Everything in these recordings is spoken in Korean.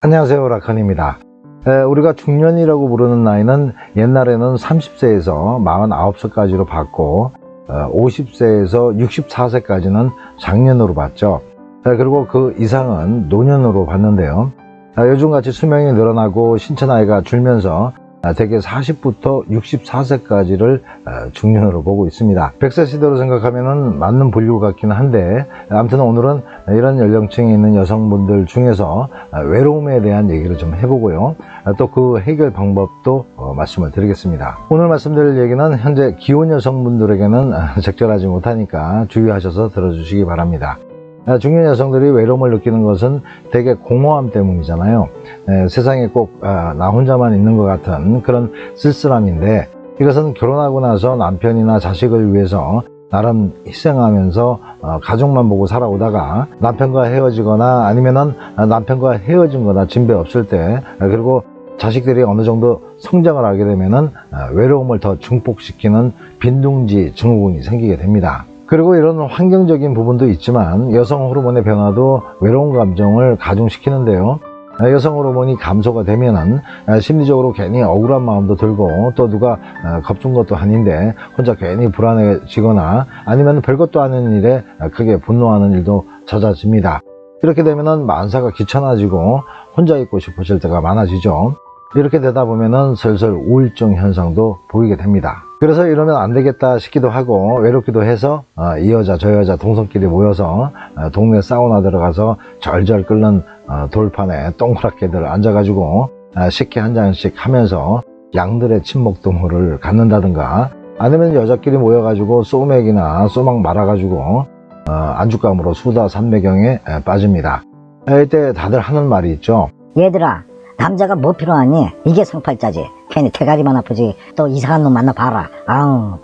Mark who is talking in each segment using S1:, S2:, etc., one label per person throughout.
S1: 안녕하세요, 라칸입니다. 우리가 중년이라고 부르는 나이는 옛날에는 30세에서 49세까지로 봤고 50세에서 64세까지는 장년으로 봤죠. 그리고 그 이상은 노년으로 봤는데요. 요즘같이 수명이 늘어나고 신체 나이가 줄면서 대개 40부터 64세까지를 중년으로 보고 있습니다. 100세 시대로 생각하면 맞는 분류 같긴 한데, 아무튼 오늘은 이런 연령층에 있는 여성분들 중에서 외로움에 대한 얘기를 좀 해보고요. 또 그 해결 방법도 말씀을 드리겠습니다. 오늘 말씀드릴 얘기는 현재 기혼 여성분들에게는 적절하지 못하니까 주의하셔서 들어주시기 바랍니다. 중년 여성들이 외로움을 느끼는 것은 대개 공허함 때문이잖아요. 세상에 꼭 나 혼자만 있는 것 같은 그런 쓸쓸함인데, 이것은 결혼하고 나서 남편이나 자식을 위해서 나름 희생하면서 가족만 보고 살아오다가 남편과 헤어지거나 아니면은 남편과 헤어진 거나 진배 없을 때, 그리고 자식들이 어느 정도 성장을 하게 되면은 외로움을 더 증폭시키는 빈둥지 증후군이 생기게 됩니다. 그리고 이런 환경적인 부분도 있지만 여성 호르몬의 변화도 외로운 감정을 가중시키는데요. 여성 호르몬이 감소가 되면은 심리적으로 괜히 억울한 마음도 들고, 또 누가 겁준 것도 아닌데 혼자 괜히 불안해지거나 아니면 별것도 아닌 일에 크게 분노하는 일도 잦아집니다. 이렇게 되면은 만사가 귀찮아지고 혼자 있고 싶어질 때가 많아지죠. 이렇게 되다 보면은 슬슬 우울증 현상도 보이게 됩니다. 그래서 이러면 안 되겠다 싶기도 하고 외롭기도 해서 이 여자 저 여자 동성끼리 모여서 동네 사우나 들어가서 절절 끓는 돌판에 동그랗게들 앉아가지고 식혜 한 잔씩 하면서 양들의 친목 도모를 갖는다든가, 아니면 여자끼리 모여가지고 소맥이나 소막 말아가지고 안주감으로 수다 삼매경에 빠집니다. 이때 다들 하는 말이 있죠.
S2: 얘들아, 남자가 뭐 필요하니? 이게 상팔자지. 괜히 대가리만 아프지. 또 이상한 놈 만나봐라. 아우.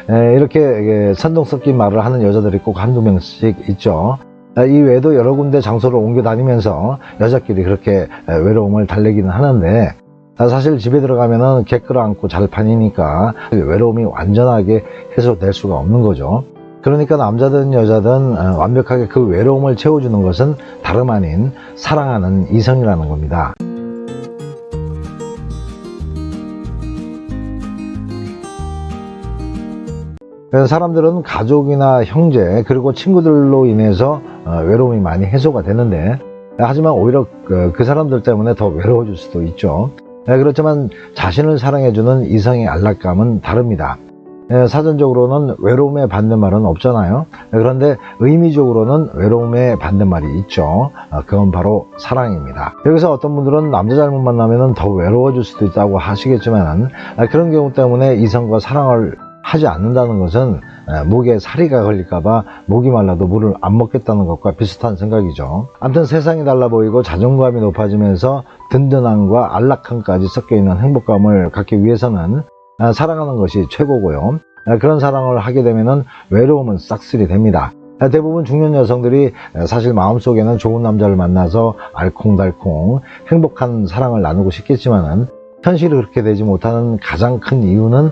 S1: 이렇게 선동 섞인 말을 하는 여자들이 꼭 한두 명씩 있죠. 이 외에도 여러 군데 장소를 옮겨 다니면서 여자끼리 그렇게 외로움을 달래기는 하는데, 사실 집에 들어가면은 개 끌어안고 잘판이니까 외로움이 완전하게 해소될 수가 없는 거죠. 그러니까 남자든 여자든 완벽하게 그 외로움을 채워주는 것은 다름 아닌 사랑하는 이성이라는 겁니다. 사람들은 가족이나 형제 그리고 친구들로 인해서 외로움이 많이 해소가 되는데, 하지만 오히려 그 사람들 때문에 더 외로워질 수도 있죠. 그렇지만 자신을 사랑해주는 이성의 안락감은 다릅니다. 사전적으로는 외로움의 반대말은 없잖아요. 그런데 의미적으로는 외로움의 반대말이 있죠. 그건 바로 사랑입니다. 여기서 어떤 분들은 남자 잘못 만나면 더 외로워질 수도 있다고 하시겠지만, 그런 경우 때문에 이성과 사랑을 하지 않는다는 것은 목에 사리가 걸릴까봐 목이 말라도 물을 안 먹겠다는 것과 비슷한 생각이죠. 아무튼 세상이 달라 보이고 자존감이 높아지면서 든든함과 안락함까지 섞여있는 행복감을 갖기 위해서는 사랑하는 것이 최고고요. 그런 사랑을 하게 되면 외로움은 싹쓸이 됩니다. 대부분 중년 여성들이 사실 마음속에는 좋은 남자를 만나서 알콩달콩 행복한 사랑을 나누고 싶겠지만은 현실이 그렇게 되지 못하는 가장 큰 이유는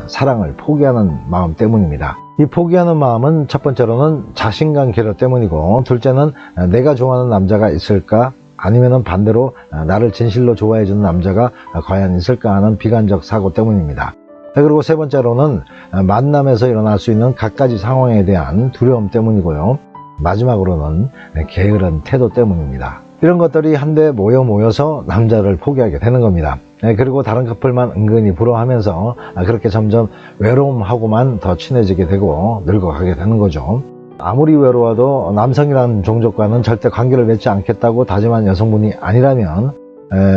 S1: 사랑을 포기하는 마음 때문입니다. 이 포기하는 마음은 첫 번째로는 자신감 결여 때문이고, 둘째는 내가 좋아하는 남자가 있을까? 아니면은 반대로 나를 진실로 좋아해주는 남자가 과연 있을까 하는 비관적 사고 때문입니다. 그리고 세 번째로는 만남에서 일어날 수 있는 갖가지 상황에 대한 두려움 때문이고요. 마지막으로는 게으른 태도 때문입니다. 이런 것들이 한데 모여서 남자를 포기하게 되는 겁니다. 그리고 다른 커플만 은근히 부러워하면서 그렇게 점점 외로움하고만 더 친해지게 되고 늙어가게 되는 거죠. 아무리 외로워도 남성이라는 종족과는 절대 관계를 맺지 않겠다고 다짐한 여성분이 아니라면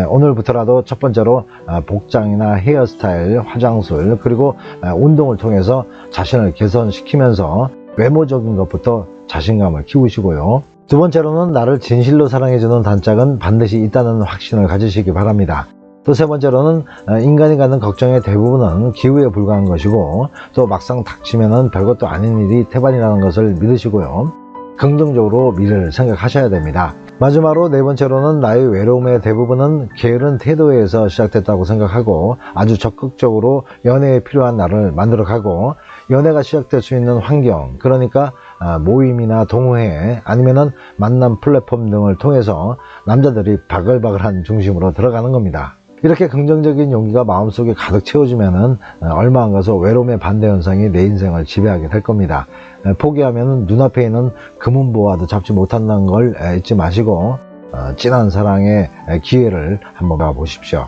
S1: 오늘부터라도 첫 번째로 복장이나 헤어스타일, 화장술, 그리고 운동을 통해서 자신을 개선시키면서 외모적인 것부터 자신감을 키우시고요. 두 번째로는 나를 진실로 사랑해주는 단짝은 반드시 있다는 확신을 가지시기 바랍니다. 또 세 번째로는 인간이 갖는 걱정의 대부분은 기후에 불과한 것이고, 또 막상 닥치면은 별것도 아닌 일이 태반이라는 것을 믿으시고요. 긍정적으로 미래를 생각하셔야 됩니다. 마지막으로 네 번째로는 나의 외로움의 대부분은 게으른 태도에서 시작됐다고 생각하고, 아주 적극적으로 연애에 필요한 나를 만들어가고, 연애가 시작될 수 있는 환경, 그러니까 모임이나 동호회 아니면은 만남 플랫폼 등을 통해서 남자들이 바글바글한 중심으로 들어가는 겁니다. 이렇게 긍정적인 용기가 마음속에 가득 채워지면은 얼마 안 가서 외로움의 반대 현상이 내 인생을 지배하게 될 겁니다. 포기하면은 눈앞에 있는 금은보화도 잡지 못한다는 걸 잊지 마시고 진한 사랑의 기회를 한번 봐보십시오.